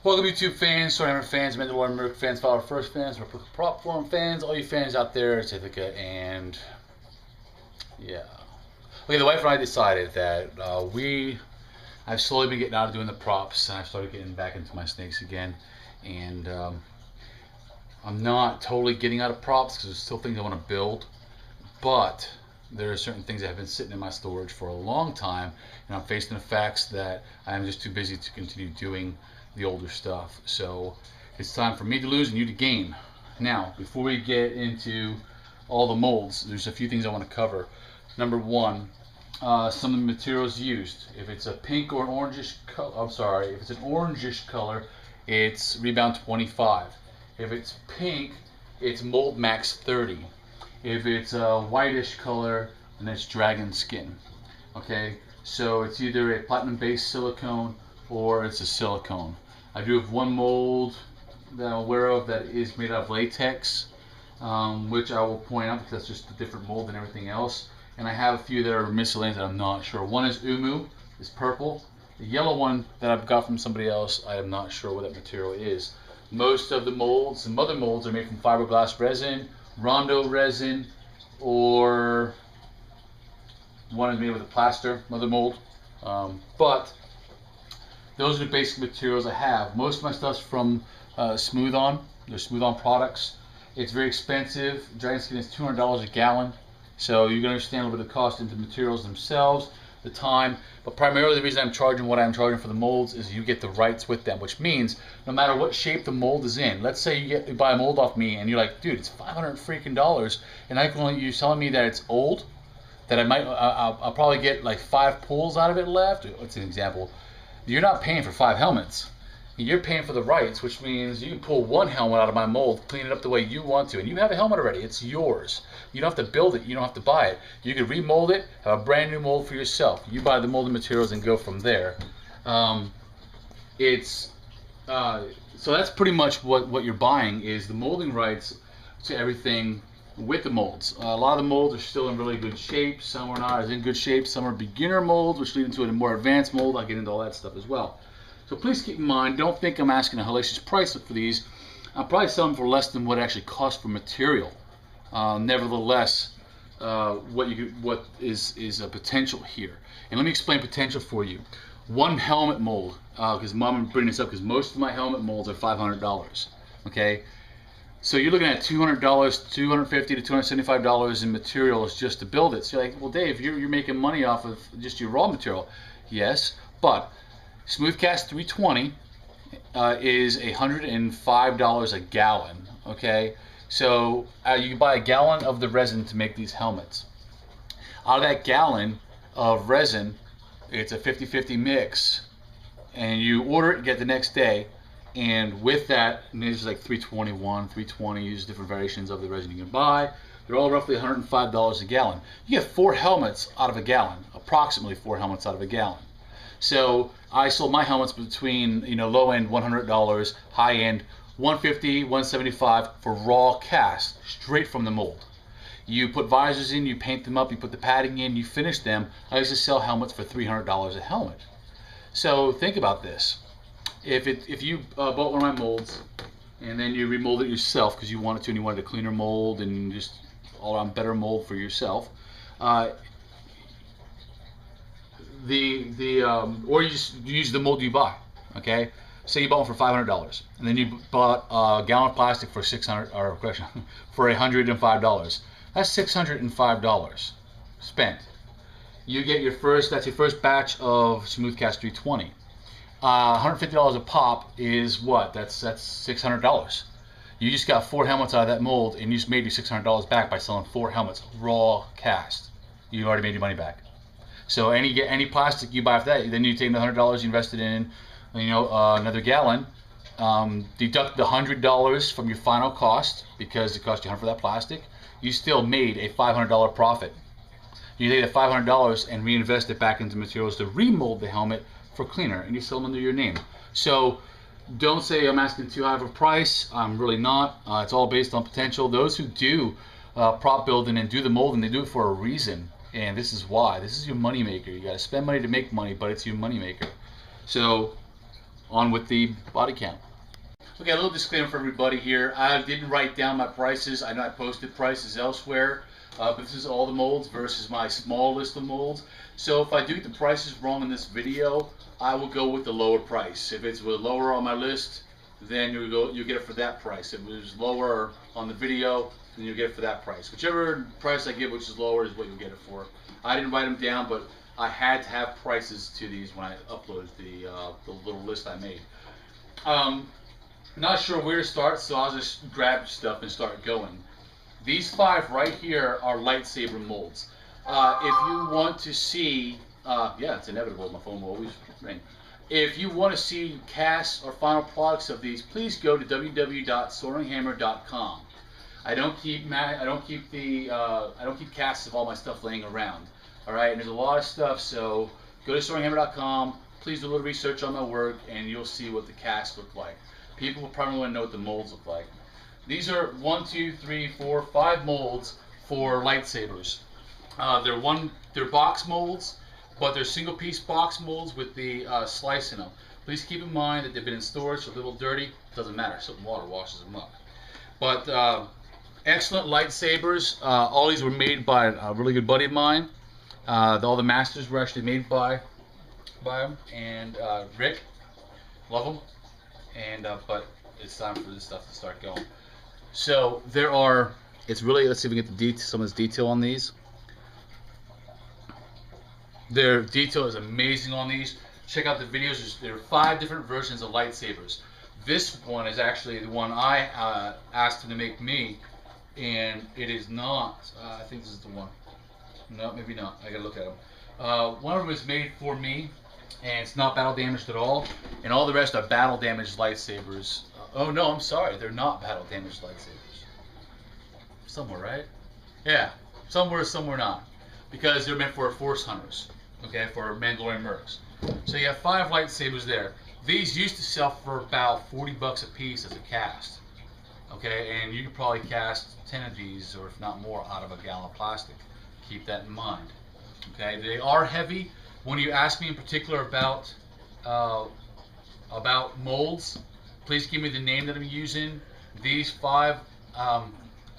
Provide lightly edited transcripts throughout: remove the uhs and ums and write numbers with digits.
Welcome YouTube fans, Storyhammer fans, Mandalorian Merc fans, Follower First fans, Prop Forum fans, all you fans out there, Certificate, and yeah. Okay, the wife and I decided that I've slowly been getting out of doing the props, and I've started getting back into my snakes again, and I'm not totally getting out of props because there's still things I want to build, but there are certain things that have been sitting in my storage for a long time, and I'm facing the facts that I'm just too busy to continue doing the older stuff. So it's time for me to lose and you to gain. Now, before we get into all the molds, there's a few things I want to cover. Number one, some of the materials used. If it's a pink or orangish color, if it's an orangish color, it's Rebound 25. If it's pink, it's Mold Max 30. If it's a whitish color, then it's Dragon Skin. Okay, so it's either a platinum based silicone or it's a silicone. I do have one mold that I'm aware of that is made out of latex, which I will point out because that's just a different mold than everything else. And I have a few that are miscellaneous that I'm not sure. One is Umu, it's purple. The yellow one that I've got from somebody else, I am not sure what that material is. Most of the molds, the mother molds, are made from fiberglass resin, Rondo resin, or one is made with a plaster mother mold. But those are the basic materials I have. Most of my stuff's from Smooth On. They're Smooth On products. It's very expensive. Dragon Skin is $200 a gallon. So you can understand a little bit of the cost into the materials themselves, the time. But primarily the reason I'm charging what I'm charging for the molds is you get the rights with them, which means no matter what shape the mold is in. Let's say you buy a mold off me and you're like, dude, it's $500 freaking dollars, and you're telling me that it's old, that I'll probably get like 5 pulls out of it left. It's an example. You're not paying for 5 helmets. You're paying for the rights, which means you can pull one helmet out of my mold, clean it up the way you want to, and you have a helmet already. It's yours. You don't have to build it. You don't have to buy it. You can remold it, have a brand new mold for yourself. You buy the molded materials and go from there. So that's pretty much what you're buying is the molding rights to everything with the molds. A lot of the molds are still in really good shape. Some are not as in good shape. Some are beginner molds, which lead into a more advanced mold. I'll get into all that stuff as well. So please keep in mind, don't think I'm asking a hellacious price for these. I'll probably sell them for less than what it actually costs for material. Nevertheless, what is a potential here? And let me explain potential for you. One helmet mold, because I'm bringing this up because most of my helmet molds are $500. Okay. So you're looking at $200, $250 to $275 in materials just to build it. So you're like, well, Dave, you're making money off of just your raw material. Yes, but Smoothcast 320 is $105 a gallon. Okay, so you can buy a gallon of the resin to make these helmets. Out of that gallon of resin, it's a 50-50 mix, and you order it and get it the next day. And with that, there's like 321, 320, use different variations of the resin you can buy. They're all roughly $105 a gallon. You get 4 helmets out of a gallon, approximately 4 helmets out of a gallon. So I sold my helmets between low end $100, high end $150, $175 for raw cast, straight from the mold. You put visors in, you paint them up, you put the padding in, you finish them. I used to sell helmets for $300 a helmet. So think about this. If you bought one of my molds and then you remold it yourself because you wanted to and you wanted a cleaner mold and just all around better mold for yourself, or you just use the mold you buy. Okay, say you bought one for $500 and then you bought a gallon of plastic for for $105. That's $605 spent. You get that's your first batch of Smoothcast 320. $150 a pop is what? That's $600. You just got 4 helmets out of that mold, and you just made your $600 back by selling 4 helmets raw cast. You already made your money back. So any plastic you buy for that, then you take the $100 you invested in, another gallon. Deduct the $100 from your final cost because it cost you $100 for that plastic. You still made a $500 profit. You take the $500 and reinvest it back into materials to remold the helmet for cleaner, and you sell them under your name. So don't say I'm asking too high of a price. I'm really not. It's all based on potential. Those who do prop building and do the molding, they do it for a reason, and this is why. This is your money maker. You got to spend money to make money, but it's your money maker. So on with the body cam. Okay, a little disclaimer for everybody here. I didn't write down my prices. I know I posted prices elsewhere, but this is all the molds versus my small list of molds. So if I do get the prices wrong in this video, I will go with the lower price. If it's lower on my list, then you get it for that price. If it was lower on the video, then you get it for that price. Whichever price I give, which is lower, is what you'll get it for. I didn't write them down, but I had to have prices to these when I uploaded the little list I made. Not sure where to start, so I'll just grab stuff and start going. These 5 right here are lightsaber molds. If you want to see, yeah, it's inevitable, my phone will always ring. If you want to see casts or final products of these, please go to www.soaringhammer.com. I don't keep casts of all my stuff laying around. All right, and there's a lot of stuff, so go to soaringhammer.com. Please do a little research on my work, and you'll see what the casts look like. People will probably want to know what the molds look like. These are 1, 2, 3, 4, 5 molds for lightsabers. They're box molds, but they're single-piece box molds with the slice in them. Please keep in mind that they've been in storage, so they're a little dirty. Doesn't matter, soap and water washes them up. But excellent lightsabers. All these were made by a really good buddy of mine. All the masters were actually made by him, and Rick. Love them. And but it's time for this stuff to start going. So there are. It's really. Let's see if we can get some of this detail on these. Their detail is amazing on these. Check out the videos. There are 5 different versions of lightsabers. This one is actually the one I asked him to make me, and it is not. I think this is the one. No, maybe not. I gotta look at them. One of them is made for me, and it's not battle damaged at all. And all the rest are battle damaged lightsabers. Oh no, I'm sorry. They're not battle damaged lightsabers. Somewhere, right? Yeah, somewhere not. Because they're meant for Force Hunters. Okay, for Mandalorian mercs. So you have 5 lightsabers there. These used to sell for about 40 bucks a piece as a cast. Okay, and you could probably cast 10 of these, or if not more, out of a gallon of plastic. Keep that in mind. Okay, they are heavy. When you ask me in particular about molds, please give me the name that I'm using. These 5, I'm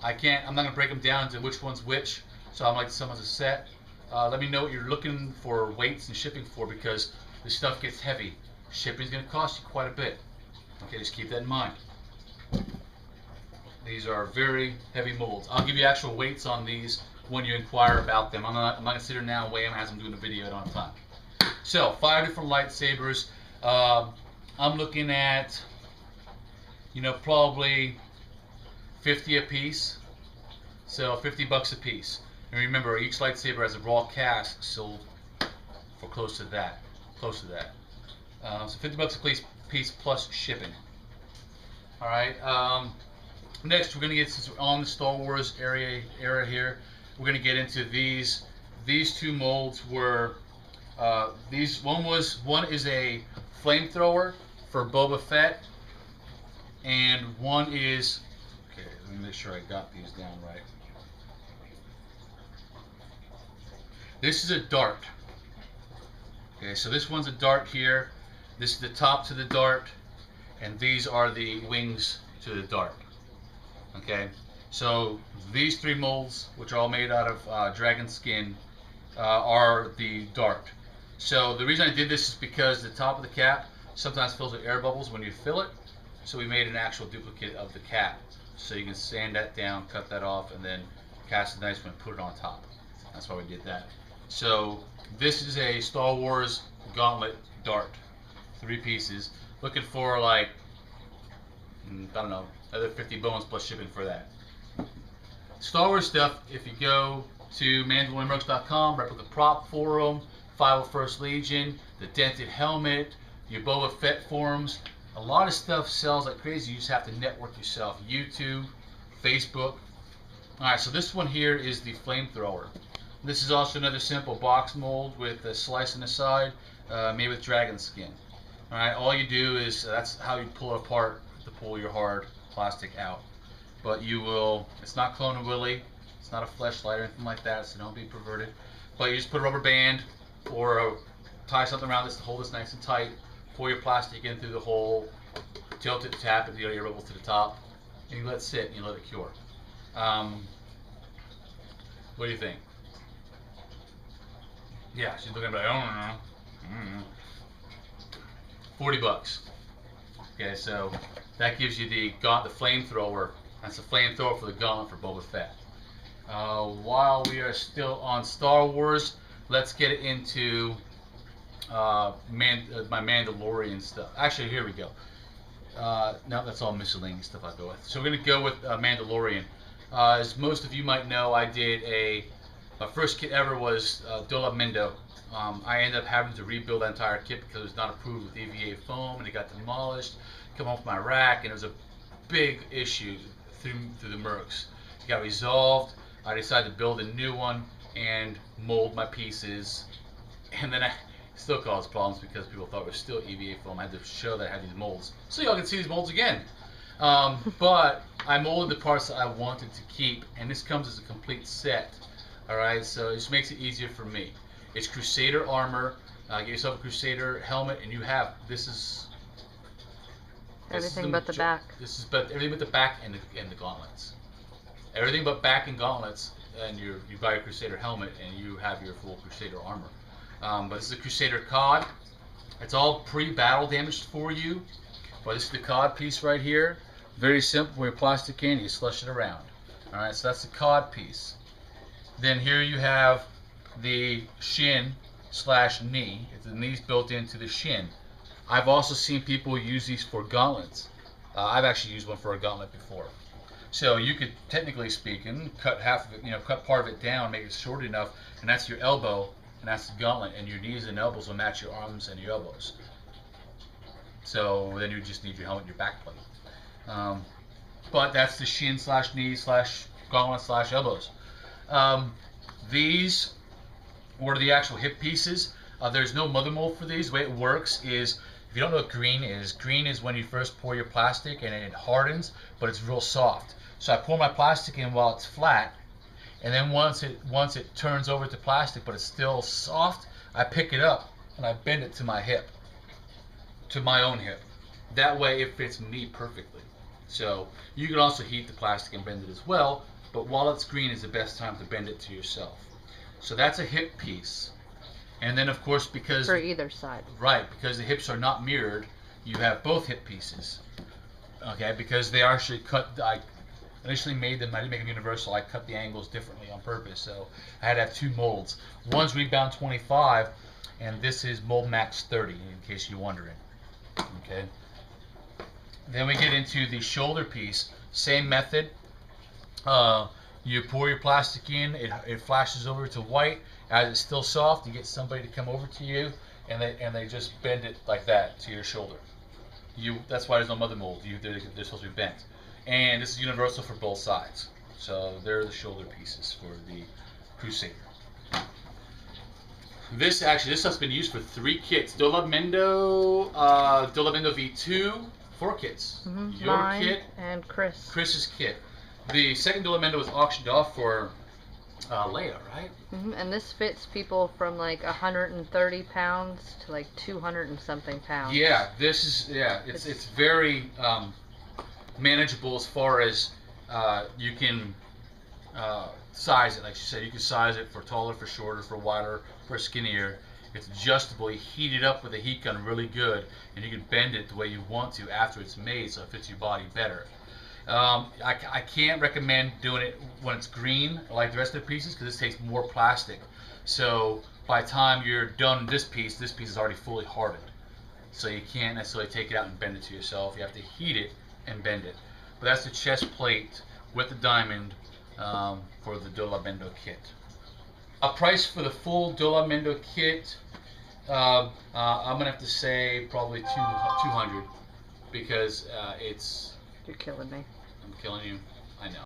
not gonna break them down into which one's which. So I'm like some as a set. Let me know what you're looking for weights and shipping for, because this stuff gets heavy. Shipping's gonna cost you quite a bit. Okay, just keep that in mind. These are very heavy molds. I'll give you actual weights on these when you inquire about them. I'm not gonna sit here now and weigh them as I'm doing the video. I don't have time. So 5 different lightsabers. I'm looking at, probably 50 a piece. So 50 bucks a piece. And remember, each lightsaber has a raw cast sold for close to that. So 50 bucks a piece plus shipping. All right. Next, we're gonna get, since we're on the Star Wars era here, we're gonna get into these. These 2 molds were one is a flamethrower for Boba Fett, and one is, okay, let me make sure I got these down right. This is a dart. Okay, so this one's a dart here. This is the top to the dart, and these are the wings to the dart. Okay, so these 3 molds, which are all made out of dragon skin, are the dart. So the reason I did this is because the top of the cap sometimes fills with air bubbles when you fill it. So we made an actual duplicate of the cap. So you can sand that down, cut that off, and then cast a nice one and put it on top. That's why we did that. So this is a Star Wars gauntlet dart. 3 pieces. Looking for like, I don't know, another 50 bones plus shipping for that. Star Wars stuff, if you go to MandalorianWorks.com, Replica Prop Forum, 501st Legion, the dented helmet, your Boba Fett forums, a lot of stuff sells like crazy. You just have to network yourself. YouTube, Facebook. Alright, so this one here is the flamethrower. This is also another simple box mold with a slice in the side, made with dragon skin. Alright, all you do is, that's how you pull it apart to pull your hard plastic out. But you will, it's not Clone and Willy, it's not a fleshlight or anything like that, so don't be perverted. But you just put a rubber band or tie something around this to hold this nice and tight, pour your plastic in through the hole, tilt it, tap it, your bubbles to the top, and you let it sit and you let it cure. What do you think? Yeah, she's looking at me like, I don't know. $40. Okay, so that gives you the flamethrower. That's the flamethrower for the gauntlet for Boba Fett. While we are still on Star Wars, let's get into my Mandalorian stuff. Actually, here we go. No, that's all miscellaneous stuff I go with. So we're going to go with Mandalorian. As most of you might know, I did my first kit ever was Dola Mendo. I ended up having to rebuild that entire kit because it was not approved with EVA foam, and it got demolished. Come off my rack, and it was a big issue through the Mercs. It got resolved. I decided to build a new one and mold my pieces, and then I still caused problems because people thought it was still EVA foam. I had to show that I had these molds, so y'all can see these molds again. But I molded the parts that I wanted to keep, and this comes as a complete set. Alright, so it just makes it easier for me. It's Crusader armor. Get yourself a Crusader helmet, and you have everything but the back. Everything but the back and the gauntlets. Everything but back and gauntlets, and you buy your Crusader helmet, and you have your full Crusader armor. But this is a Crusader COD. It's all pre-battle damaged for you. But this is the COD piece right here. Very simple. With plastic in, you slush it around. All right, so that's the COD piece. Then here you have the shin/knee. The knee's built into the shin. I've also seen people use these for gauntlets. I've actually used one for a gauntlet before. So you could, technically speaking, cut half of it, cut part of it down, make it short enough, and that's your elbow, and that's the gauntlet, and your knees and elbows will match your arms and your elbows. So then you just need your helmet and your back plate. But that's the shin/knee/gauntlet/elbows. These were the actual hip pieces. There's no mother mold for these. The way it works is, if you don't know what green is when you first pour your plastic and it hardens, but it's real soft. So I pour my plastic in while it's flat, and then once it turns over to plastic but it's still soft, I pick it up and I bend it to my hip, to my own hip. That way it fits me perfectly. So you can also heat the plastic and bend it as well, but while it's green is the best time to bend it to yourself. So that's a hip piece. And then of course, because for either side. Right, because the hips are not mirrored, you have both hip pieces. Okay, because they are actually cut. I initially made them, I didn't make them universal, I cut the angles differently on purpose. So I had to have two molds. One's Rebound 25 and this is Mold Max 30, in case you're wondering. Okay. Then we get into the shoulder piece. Same method. You pour your plastic in, it flashes over to white. As it's still soft, you get somebody to come over to you, and they just bend it like that to your shoulder. That's why there's no mother mold. They're supposed to be bent. And this is universal for both sides. So they're the shoulder pieces for the Crusader. This stuff's been used for 3 kits. Dola Mendo V2, 4 kits. Your Mine kit and Chris's kit. The second Dola Mendo was auctioned off for Leia, right? And this fits people from like 130 pounds to like 200 and something pounds. Yeah, it's very manageable as far as you can size it. Like she said, you can size it for taller, for shorter, for wider, for skinnier. It's adjustable. You heat it up with a heat gun really good, and you can bend it the way you want to after it's made, so it fits your body better. I can't recommend doing it when it's green like the rest of the pieces, because this takes more plastic. So by the time you're done this piece is already fully hardened. So you can't necessarily take it out and bend it to yourself. You have to heat it and bend it. But that's the chest plate with the diamond for the Dola Mendo kit. A price for the full Dola Mendo kit, I'm gonna have to say probably 200, because it's. You're killing me. I'm killing you.